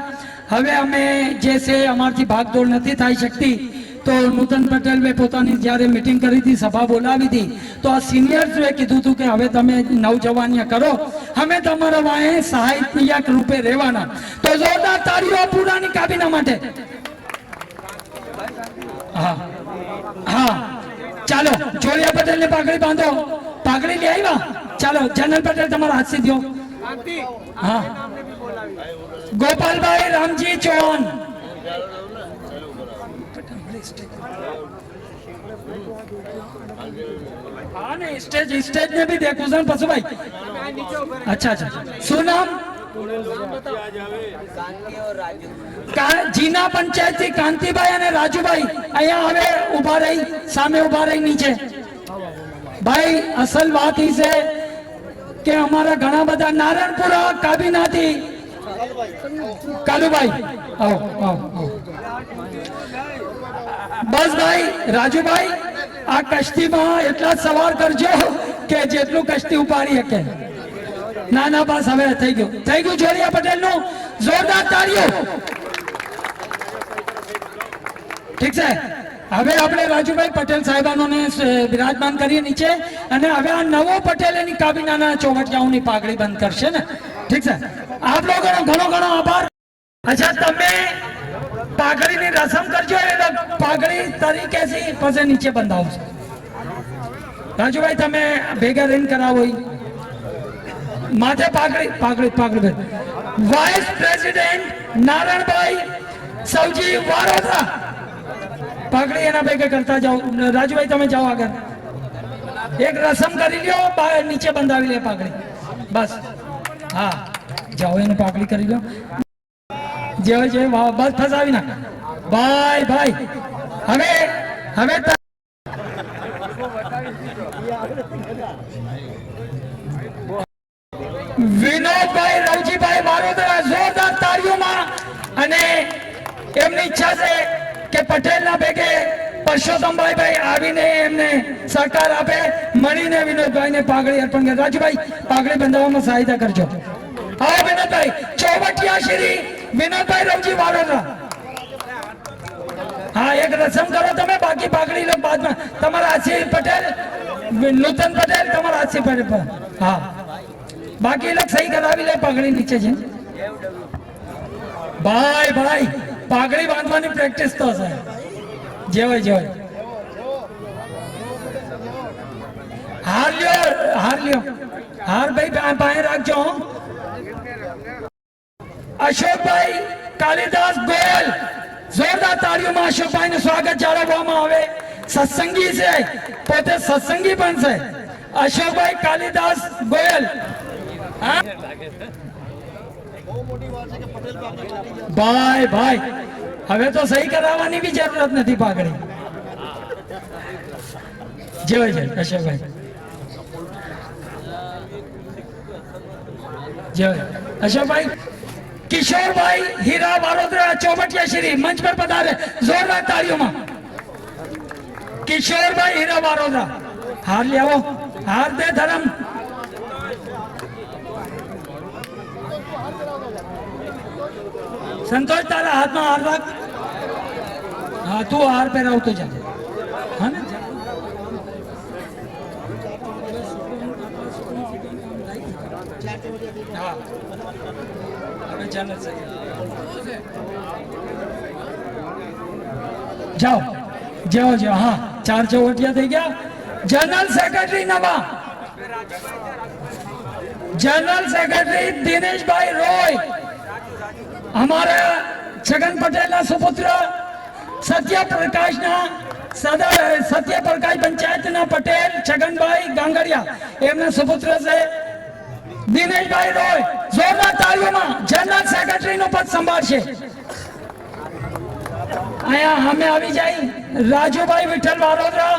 હવે અમે જે છે અમારથી ભાગદોડ નથી થઈ શકતી તો નૂતન પટેલે પોતાની જ્યારે મિટિંગ કરી હતી સભા બોલાવી હતી તો આ સિનિયર્સએ કીધું હતું કે હવે તમે નવજવાનીયા કરો અમે તમારા વાંહે સહાયક રૂપે રહેવાના તો જોરદાર તાળીઓ પુરાની કાબીના માટે હા હા ચાલો જોડિયા પટેલને પાઘડી બાંધો પાઘડી લઈ આવ્યા ચાલો જનરલ પટેલ તમારા હાથથી દો હા ગોપાલભાઈ રામજી ચૌહાણ हाँ नहीं स्टेज में भी देखो सर पशु भाई अच्छा अच्छा શું નામ જીના પંચાયત થી કાંતિભાઈ અને રાજુભાઈ અહીંયા હવે ઉભા રહી સામે ઉભા રહી નીચે ભાઈ અસલ વાત ઈ છે કે અમારા ઘણા બધા નારાયણપુરા કાબીનાથી કાલુભાઈ આવો આવો બસ ભાઈ રાજુભાઈ આ કશ્તીમાં એટલા સવાર કરજો કે જેટલું કશ્તી ઉપાડી શકે ના ના બસ હવે થઈ ગયું જોડિયા પટેલ નું જોરદાર તાળીઓ ઠીક છે હવે આપણે રાજુભાઈ પટેલ સાહેબાનોને બિરાજમાન કરીએ નીચે અને હવે આ નવો પટેલ એની કાબીનાના ચોવટિયાઓની પાઘડી બંધ કરશે ને ઠીક છે આપ લોકોનો ઘણો ઘણો આભાર અચ્છા તમે પાઘડીની રસમ કરજો એટલે પાઘડી તરીકે થી પછી નીચે બંધાવશો રાજુભાઈ તમે ભેગા રહીને કરાવો માથે પાઘડી વાઇસ પ્રેસિડેન્ટ નારાયણભાઈ સૌજી વારોદરા પાઘડી એના ભેગે કરતા જાઓ રાજુભાઈ તમે જાઓ આગળ એક રસમ કરી લ્યો નીચે બંધાવી લે પાઘડી બસ હા જાઓ એને પાઘડી કરી લો જય વાહ બસ ફસાવી ના ભાઈ ભાઈ હવે વિનોદભાઈ રવજીભાઈ વારોદરા જોરદાર તાળીઓમાં અને એમની ઈચ્છા છે કે પટેલના ભેગે પરસોત્તમભાઈ આવીને એમને સહકાર આપે મળીને વિનોદભાઈને પાઘડી અર્પણ કરે રાજુભાઈ પાઘડી બંધાવવામાં સહાયતા કરજો હા વિનોદભાઈ ચોવટિયા શ્રી વિનોદભાઈ રવજી વારોદરા હા એક રસમ કરો તમે બાકી પાઘડી લો બાદમાં તમારા આશી પટેલ નૂતન પટેલ તમારા આશી પટેલ હા બાકી લોક સહી કરાવી લે પાઘડી નીચે છે ભાઈ ભાઈ પાઘડી બાંધવાની પ્રેક્ટિસ તો છે જેવાય હાર લ્યો હાર ભાઈ પાસે રાખજો અશોકભાઈ કાલિદાસ ગોયલ જોરદાર તાળીઓમાં અશોકભાઈ નું સ્વાગત જાળવવામાં આવે સત્સંગી છે પોતે સત્સંગી પણ છે અશોકભાઈ કાલિદાસ ગોયલ ભાઈ હવે તો સહી કરાવવાની બી જરૂરત નથી પાઘડી જય અશોકભાઈ જય અશોકભાઈ કિશોરભાઈ હીરા વારોદરા ચોવટિયા શ્રી મંચ પર પધારે જોરદાર તાળીઓમાં કિશોરભાઈ હીરા વારોદરા હાર લે આવો હાર દે ધરમ સંતોષ તારા હાથમાં હાર રાખ હા તું હાર પહેરાવતો જા હા ને હા હવે ચાલે છે જાઓ હા 4 ચોવટિયા થઈ ગયા જનરલ સેક્રેટરી નવા जनरल सेक्रेटरी दिनेश भाई रॉय, हमारा छगन पटेल सुपुत्र सत्य प्रकाश સત્યપ્રકાશ પંચાયતના પટેલ છગનભાઈ ગાંગડિયા એમના સુપુત્ર છે દિનેશભાઈ રોય જોરદાર તાળીઓમાં જનરલ સેક્રેટરીનું પદ સંભાળશે અહીંયા અમે આવી જાય રાજુભાઈ વિઠ્ઠલ વારોદરા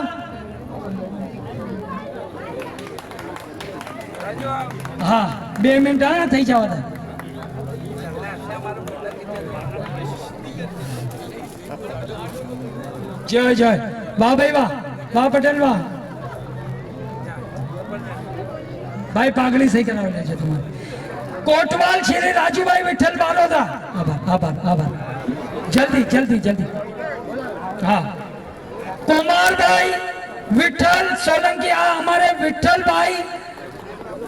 હા 2 મિનિટ હા થઈ જવા દે જય જય વાહ ભાઈ વાહ પટેલ વાહ ભાઈ પાઘડી સહી કરાવી છે તમારે કોટવાલ શ્રી રાજુભાઈ વિઠ્ઠલ વારોદરા આભાર જલ્દી हाँ कुमार भाई विठल सोलंकी आ हमारे विठल भाई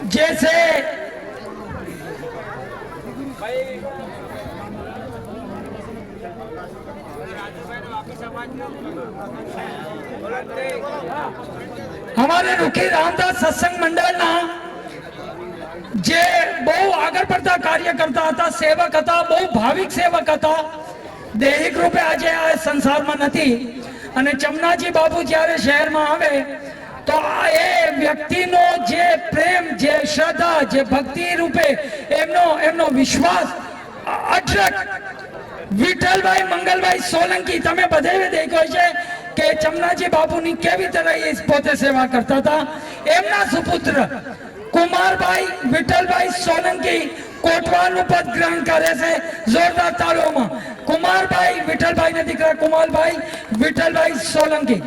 जैसे हमारे रुखी रामदास सत्संग मंडल ना जे बहु आगर पड़ता कार्य करता था सेवक था बहु भाविक सेवक था दैहिक रूपे आज आ संसार में नहीं અને ચમનાજી બાબુ જ્યારે શહેરમાં આવે તો એ વ્યક્તિનો જે પ્રેમ જે શ્રદ્ધા જે ભક્તિ રૂપે એમનો વિશ્વાસ અઢળક વિઠ્ઠલભાઈ મંગલભાઈ સોલંકી તમે બધાએ દેખ્યો છે કે ચમનાજી બાબુની કેવી તરહ એ પોતે સેવા કરતા હતા એમના સુપુત્ર કુમારભાઈ વિઠ્ઠલભાઈ સોલંકી કોટવાલનું પદ ગ્રહણ કરે છે જોરદાર તાળીઓમાં कुमारभाई विठलभाई ने दीकरा कुमारभाई विठलभाई सोलंकी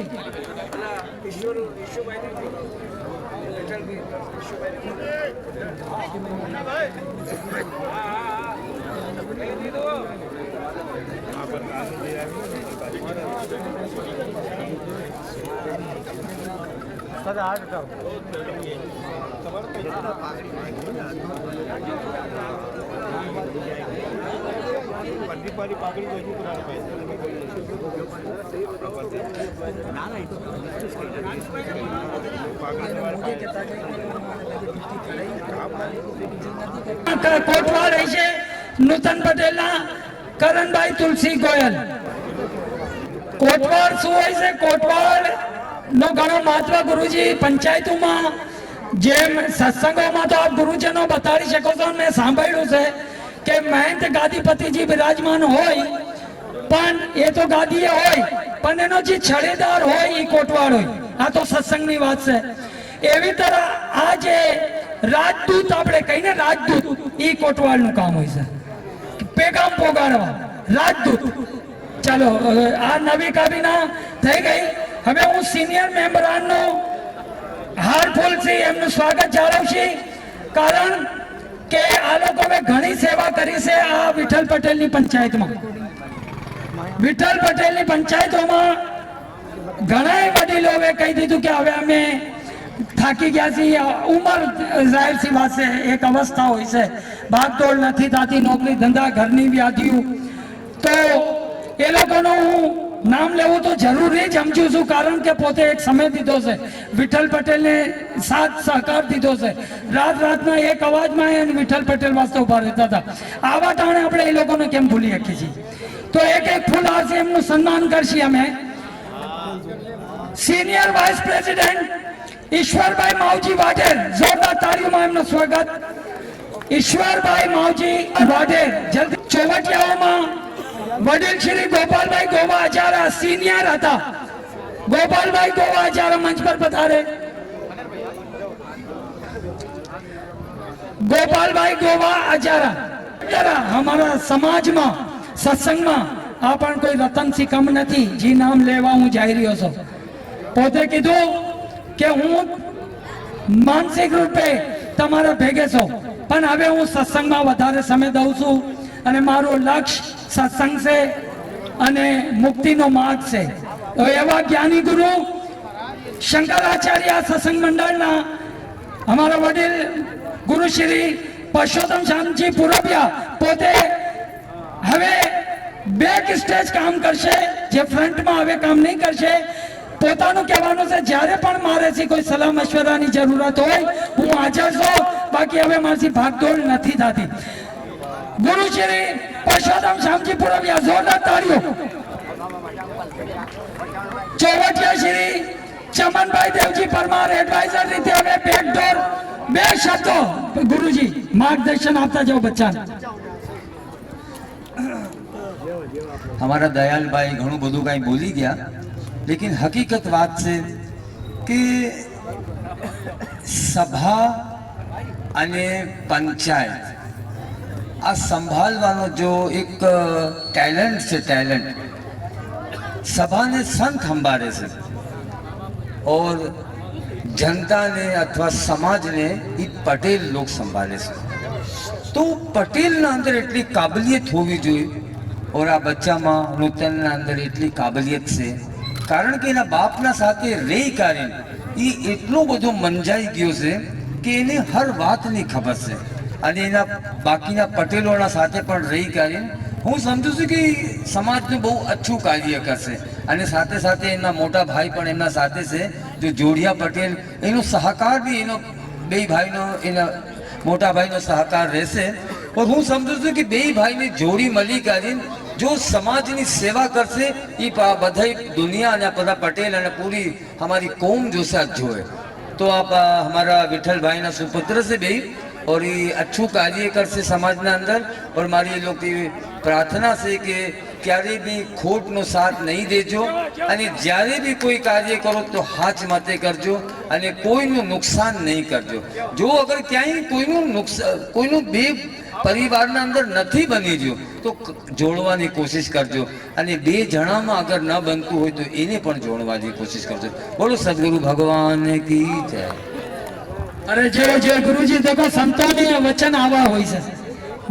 कोटवाल है नूतन पटेल करण भाई तुलसी गोयल कोटवाल शू है कोटवाल नो घणो महत्व गुरुजी पंचायतों में जेम सत्संगों में तो आप गुरुजनों बताड़ी सको छो मैं सांभळ्युं छे के महंत गादीपति जी विराजमान होय पण ए तो गादीए होय पण एनो जे छड़ेदार होय ई कोटवाल होय आ तो सत्संगनी वात छे एवी तरह आ जे राजदूत आपणे कहीने राजदूत ई कोटवालनुं काम होय छे पेगाम पोगाड़वा राजदूत चलो आ नवी काबीना થઈ ગઈ હવે હું સિનિયર મેમ્બરાનનો હાર્ટફુલથી એમનું સ્વાગત જાળવશે કારણ કે આ લોકોએ ઘણી સેવા કરી છે આ વિઠ્ઠલ પટેલની પંચાયતમાં વિઠ્ઠલ પટેલની પંચાયતોમાં ઘણા વડીલોએ કહી દીધું કે હવે અમે થાકી ગયા છીએ ઉંમર જાહેર सी વાત છે એક અવસ્થા હોય છે ભાગદોડ નથી થતી નોકરી ધંધા ઘરની વ્યાધિઓ તો એ લોકોનો હું नाम लेवो तो जरूरी समझू छू कारण के पोते एक समय दीधो से विठल पटेल ने साथ सहकार दीधो से रात रात में एक अवाज में विठल पटेल वास्ते उभा रहता था आवा टाणे आपणे ए लोकोने केम भूली शकीए छीए तो एक एक फूल आज एमनुं सन्मान करशी अमे senior vice president Ishwarbhai Mavji Vader जोरदार ताळीओमां एमनुं स्वागत ईश्वरभाई मावजी वाडेर जल्दी चौवटियाओमां वडील श्री गोपाल भाई गोवा आचारा सीनियर था गोपाल भाई गोवा आचारा मंच पर पधारे गोपाल भाई गोवा आचारा हमारा समाज में सत्संग में आपन कोई रतन सी कम नहीं जी नाम लेवा हूँ जाई रह्यो छो पोते कीधुं के हूँ मानसिक रूपे तमारा भेगे छो पण हवे हूँ सत्संग में वधारे समय दઉં છું અને મારું લક્ષ્ય सत्संग से अने मुक्ति नो मार्ग से तो एवा ज्ञानी गुरु शंकराचार्य सत्संग मंडल ना हमारा वडील गुरु श्री परशोत्तम श्यामजी पुरबिया पोते हवे बैक स्टेज काम करशे जे फ्रंट में हवे काम नहीं करशे પોતાનું કહેવાનું છે જ્યારે પણ મારે છે કોઈ સલાહ મશવરાની જરૂરત હોય હું હાજર છું બાકી હવે મારી ભાગદોડ નથી થતી गुरु श्री परशोत्तम श्यामजी पुरबिया जोरदार ताड़ियों ચોવટિયા શ્રી ચમનભાઈ દેવજી પરમાર એડવાઇઝર રીતે હવે બેકડોર 2 શબ્દો ગુરુજી માર્ગદર્શન આપતા જાઓ બચ્ચાને. हमारा दयाल भाई घणું બધું કાંઈ બોલી ગયા, लेकिन हकीकत बात છે કે સભા અને પંચાયત આ સંભાળવાનો જો એક ટેલેન્ટ છે, ટેલેન્ટ સભાને સંત સંભાળે છે और जनता ने अथवा समाज ने ये पटेल लोग संभाले છે. तो पटेल ना अंदर એટલી કાબલિયત હોવી જોઈએ और આ બચ્ચામાં નૂતનના અંદર એટલી કાબલિયત છે, કારણ કે એના બાપના સાથે રહી કરીને એ એટલો બધો મંજાઈ ગયો છે કે એને હર વાતની ખબર છે. અને એના બાકીના પટેલોના સાથે પણ રહી કરીને હું સમજુ છું કે સમાજનું બહુ અચ્છું કાર્ય કરશે. અને સાથે સાથે એમના મોટા ભાઈ પણ એમના સાથે છે, જો જોડિયા પટેલ, એનો સહકાર બી એનો બે ભાઈનો એના મોટા ભાઈનો સહકાર રહેશે. और હું સમજુ છું કે બે ભાઈને જોડી મળી કરીને जो समाज की सेवा करसे ये बधाई दुनिया ने બધા पटेल અને पूरी हमारी कौम जो साथ जो है. तो आप हमारा विठल भाई ना सुपुत्र से भी और ये अच्छू कार्य करसे समाज ना अंदर. और हमारी ये लोग की प्रार्थना से कि क्यारे भी खोट नो साथ नहीं देजो અને જ્યારે भी कोई कार्य करो तो हाथ माते करजो અને કોઈનું નુકસાન નહીં કરજો. જો અગર ક્યાંય કોઈનું નુકસાન કોઈનું બે પરિવારના અંદર નથી બની ગયું તો જોડવાની કોશિશ કરજો. અને બે જણામાં અગર ન બનતું હોય તો એને પણ જોડવાની કોશિશ કરજો. બોલો સદગુરુ ભગવાન કી જય. અરે જય જય ગુરુજી. દેખો સંતોની વચન આવા હોય છે.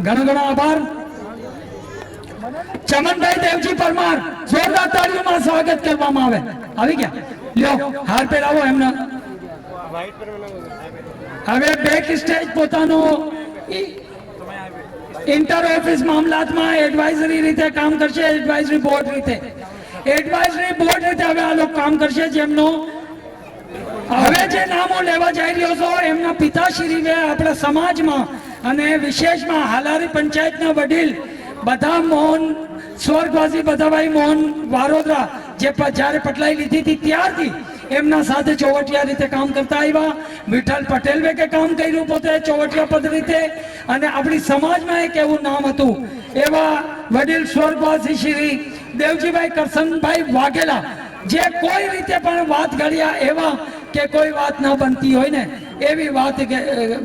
ઘણો ઘણો આભાર. ચમનભાઈ દેવજી પરમાર જોરદાર તાળીઓમાં સ્વાગત કરવામાં આવે. આવી ગયા, લ્યો હાર પહેરાવો એમના. હવે બેક સ્ટેજ પોતાનો इंटर ऑफिस मामलातમાં એડવાઇઝરી રીતે કામ કરશે. એડવાઇઝરી બોર્ડ રીતે હવે આ લોકો કામ કરશે. જેમનો હવે જે નામો લેવા જઈ રહ્યો છો એમના પિતાશ્રીએ આપણા સમાજમાં અને વિશેષમાં હાલારી પંચાયતના વડીલ બધા મોહન સ્વર્ગવાસી બધાભાઈ મોહન વારોદરા જે જ્યારે પટલાઈ લીધી હતી ત્યારથી એમના સાથે ચોવટિયા રીતે કામ કરતા આવ્યા. વિઠ્ઠલ પટેલ કે કામ કર્યું પોતે ચોવટિયા પદ રીતે. અને આપણી સમાજમાં એક એવું નામ હતું એવા વડીલ સ્વર્ગવાસી શ્રી દેવજીભાઈ કરશનભાઈ વાઘેલા, જે કોઈ રીતે પણ વાત ઘડ્યા એવા કે કોઈ વાત ન બનતી હોય ને એવી વાત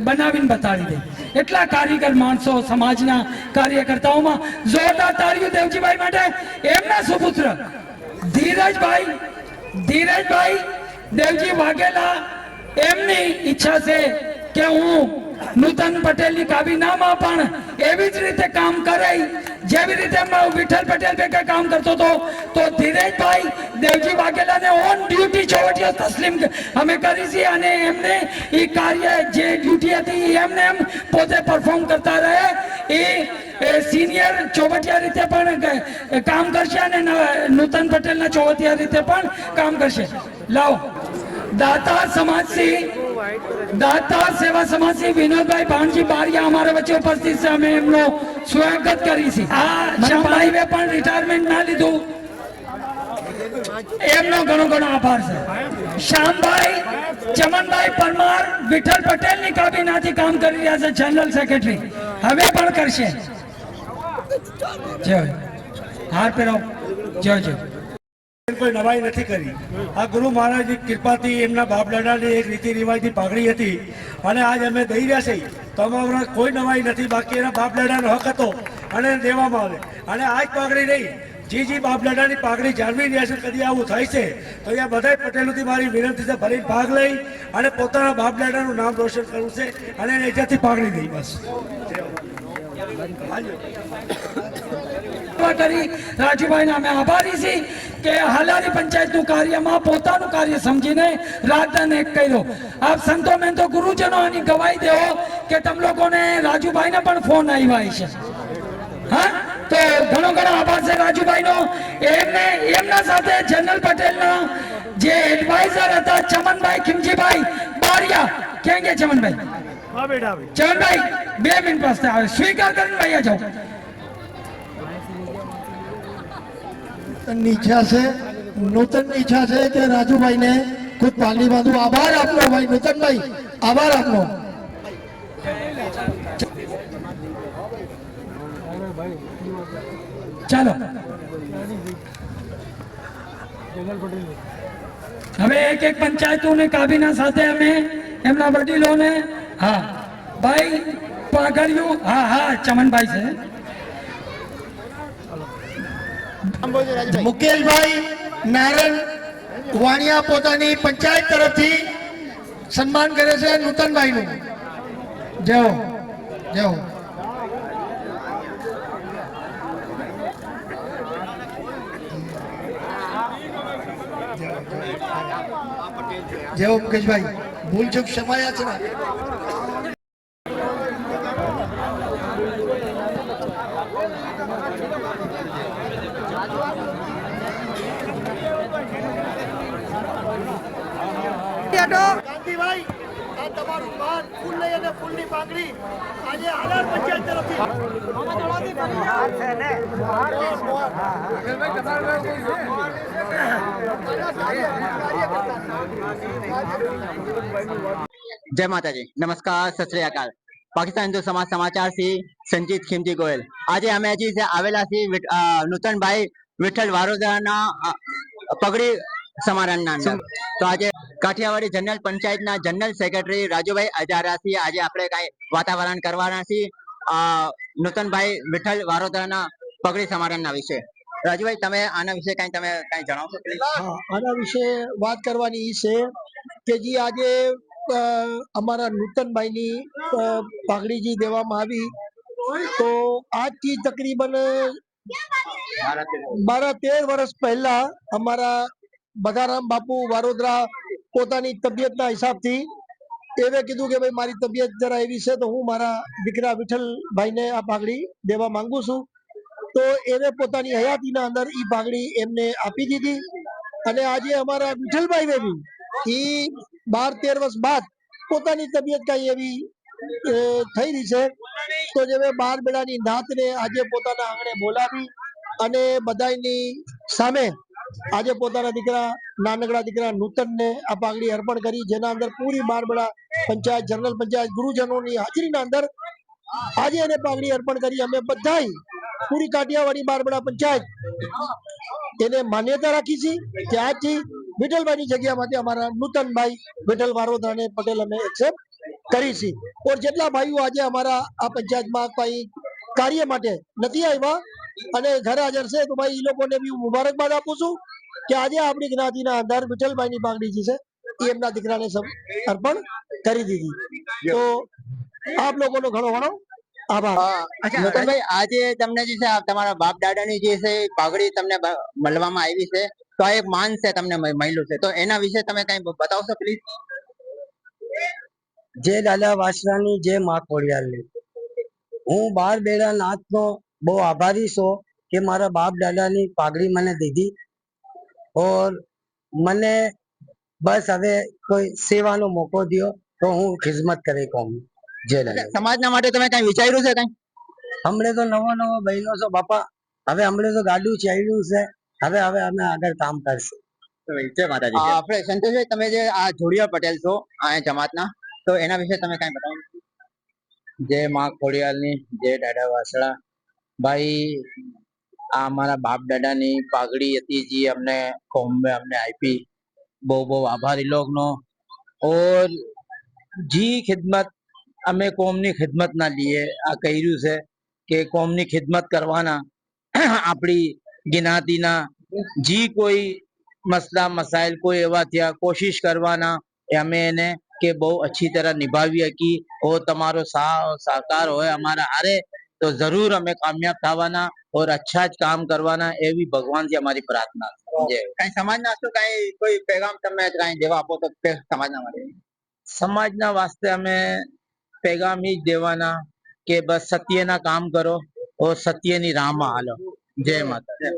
બનાવીને બતાવી દે. એટલા કારીગર માણસો સમાજના કાર્યકર્તાઓમાં. જોરદાર તાળીઓ દેવજીભાઈ માટે. એમના સુપુત્ર ધીરજભાઈ દેવજી વાઘેલા, એમની ઈચ્છા છે કે હું નૂતન પટેલની કાબીનામાં પણ એવી જ રીતે કામ કરે જેવી રીતે વિઠ્ઠલ પટેલ ભેગા કામ કરતો હતો. તો ધીરજભાઈ દેવજી વાઘેલાને ઓન ડ્યુટી ચોવટિયા તસ્લીમ અમે કરી છે અને એમને એ કાર્ય જે ડ્યુટી હતી એમને એમ પોતે પરફોર્મ કરતા રહે. એ સિનિયર ચોવટિયા રીતે પણ કામ કરશે અને નૂતન પટેલના ચોવટિયા રીતે પણ કામ કરશે. લાવો દાતા સેવા સમાજથી વિનોદભાઈ ભાણજી બારિયા અમારા વચ્ચે ઉપસ્થિત છે. અમે એમનો સ્વાગત કરી છે. આ શામભાઈએ પણ રિટાયરમેન્ટ ના લીધું, એમનો ઘણો ઘણો આભાર છે. શ્યામભાઈ ચમનભાઈ પરમાર વિઠ્ઠલ પટેલની કાબીનાથી કામ કરી રહ્યા છે, જનરલ સેક્રેટરી. હવે પણ કરશે. જય હાર પહેરાવ. જય જય. કોઈ નવાઈ નથી કરી. આ ગુરુ મહારાજની કૃપાથી એમના બાપ દાદાની એક રીતિ રિવાજની પાઘડી હતી અને આજ અમે દઈ રહ્યા છીએ. તો અમારા કોઈ નવાઈ નથી. બાકી એના બાપ દાદાનો હક હતો અને દેવામાં આવે. અને આજ પાઘડી નહીં, જે બાપ દાદાની પાઘડી જાળવી રહ્યા છે, કદી આવું થાય છે તો અહીંયા બધા પટેલોથી મારી વિનંતી છે, ભરીને ભાગ લઈ અને પોતાના બાપ દાદાનું નામ રોશન કરવું છે અને અહીંયાથી પાઘડી દઈ. બસ કરી રાજુભાઈના અમે આભારી છીએ કે હાલારી પંચાયતનું કાર્યમાં પોતાનું કાર્ય સમજીને રાતદાન એક કર્યો. આપ સંતો મેં તો ગુરુજનો આની ગવાહી દેવો કે તમ લોકોને રાજુભાઈને પણ ફોન આવ્યા છે. હા, તો ઘણો ઘણો આભાર છે રાજુભાઈનો. એમના સાથે જનરલ પટેલના જે એડવાઇઝર હતા ચમનભાઈ ખીમજીભાઈ બારિયા. ક્યાં ગયા ચમનભાઈ? ચમનભાઈ 2 મિનિટ પાસે આવે. સ્વીકાર કરીને ભાઈ જાઓ. ઈચ્છા છે નૂતનની ઈચ્છા છે કે રાજુભાઈને ખુદ પાલડી બાંધું. આભાર આપનો ભાઈ નૂતનભાઈ, આભાર આપનો. ચાલો હવે એક એક પંચાયતોને કાબીના સાથે અમે એમના વડીલોને હા ભાઈ પાઘડિયું હા હા ચમનભાઈ છે. મુકેશભાઈ નારાયણ વાણિયા પોતાની પંચાયત તરફથી સન્માન કરે છે નૂતનભાઈનું. જય હો, જય હો. જય હો મુકેશભાઈ, ભૂલ ચૂક ક્ષમાયા છે ને. ગાંધીભાઈ આ તમારું માન ફૂલ લઈ અને ફૂલની પાંખડી આજે હાલાર પંચાયત તરફથી जय माता जी, नमस्कार, सत श्री अकाल। पाकिस्तान हिंदू समाज समाचार से संजीत खिमती गोयल। आज અમે હજી છે આવેલા છીએ નૂતનભાઈ વિઠ્ઠલ વારોદરાના પગડી સમારંભના અંદર. તો આજે કાઠિયાવાડી જનરલ પંચાયતના જનરલ સેક્રેટરી રાજુભાઈ અજારાથી આજે આપણે કઈ વાતાવરણ કરવાના છીએ નૂતનભાઈ વિઠ્ઠલ વારોદરાના પગડી સમારંભના વિશે. રાજુભાઈ, તમે આના વિશે કઈ જણાવશો પ્લીઝ? હા, આના વિશે વાત કરવાની ઈ છે કે જી આજે અમારા નૂતનભાઈની પાઘડી જી દેવામાં આવી, તો આજથી તકરીબન 12-13 વર્ષ પહેલા અમારા બધારામ બાપુ વારોદરા પોતાની તબિયતના હિસાબથી એવે કીધું કે ભાઈ મારી તબિયત જરા એવી છે તો હું મારા દીકરા વિઠ્ઠલભાઈને આ પાઘડી દેવા માંગુ છું. તો એને પોતાની હયાતીના અંદર ઈ પાઘડી એમને આપી દીધી. અને આજે અમારા વિઠ્ઠલભાઈને બી ઈ 12-13 વર્ષ બાદ પોતાની તબિયત કઈ એવી થઈ રહી છે, તો જે બાર બેડાની નાતને આજે પોતાના આંગણે બોલાવી અને બધાની સામે આજે પોતાના દીકરા નાનકડા દીકરા નૂતનને આ પાઘડી અર્પણ કરી, જેના અંદર પૂરી બારબેડા પંચાયત જનરલ પંચાયત ગુરુજનોની હાજરીના અંદર આજે એને પાઘડી અર્પણ કરી. અમે બધાય પૂરી કાઠિયાવાડી બારબેડા પંચાયત એને માન્યતા રાખી છે કે આજથી વિઠ્ઠલભાઈની જગ્યામાંથી અમારા નૂતનભાઈ વિઠ્ઠલ વારોદરાને પટેલ અમે એક્સેપ્ટ કરી છે. ઓર જેટલા ભાઈઓ આજે અમારા આ પંચાયતમાં કઈ કાર્ય માટે નથી આવ્યા અને ઘરે હાજર છે, તો ભાઈ એ લોકોને બી હું મુબારકબાદ આપું છું કે આજે આપણી જ્ઞાતિના અંદર વિઠ્ઠલભાઈની પાઘડી જે છે એ એમના દીકરાને અર્પણ કરી દીધી. તો આપ લોકોનો ઘણો ઘણો આભાર. નૂતનભાઈ, આજે તમને જે છે તમારા બાપ દાદાની જે છે પાઘડી તમને મળવામાં આવી છે, તો આ એક માન છે તમને મળ્યું છે, તો એના વિશે તમે કઈ બતાવશો પ્લીઝ? જય દાદા વાસરાની, જય મા ખોડિયારની. હું બાર બેડા નાથનો બહુ આભારી છું કે મારા બાપ દાદાની પાઘડી મને દીધી. ઓર મને બસ હવે કોઈ સેવાનો મોકો દો તો હું ખિદમત કરી કહું. જય દાદા. સમાજના માટે તમે કઈ વિચાર્યું છે? કઈ હમણે તો નવો બહેનો છો બાપા, હવે હમણે તો ગાડું ચાલ્યું છે, હવે અમે આગળ કામ કરશું. આપણે સંતોષભાઈ, તમે જે આ જોડિયા પટેલ છો આ જમાતના, તો એના વિશે તમે કઈ બતાવો? જય મા ખોડિયાલની, જય દાદા વાસળા. ભાઈ, આ અમારા બાપ દાદાની પાઘડી હતી જે અમને કોમે અમને આપી, બહુ બહુ આભાર એ લોગનો. ઓર જી ખિદમત અમે કોમની ખિદમત ના લીએ આ કર્યું છે કે કોમની ખિદમત કરવાના, આપણી જ્ઞાતિના જી કોઈ મસલા મસાઇલ કોઈ એવા થયા કોશિશ કરવાના એ અમે એને કે બહુ अच्छी तरह નિભાવી શકી. और તમારો સહકાર હોય અમારા હારે તો જરૂર અમે કામયાબ થવાના और अच्छा જ કામ કરવાના, એવી ભગવાનથી અમારી પ્રાર્થના છે. કઈ સમાજના શું કઈ કોઈ પેગામ તમે કઈ દેવા આપો તો સમાજના માટે? સમાજના વાસ્તે અમે પેગામ ઈ જ દેવાના કે બસ સત્યના કામ કરો और સત્યની રાહમાં હાલો. જય માતા.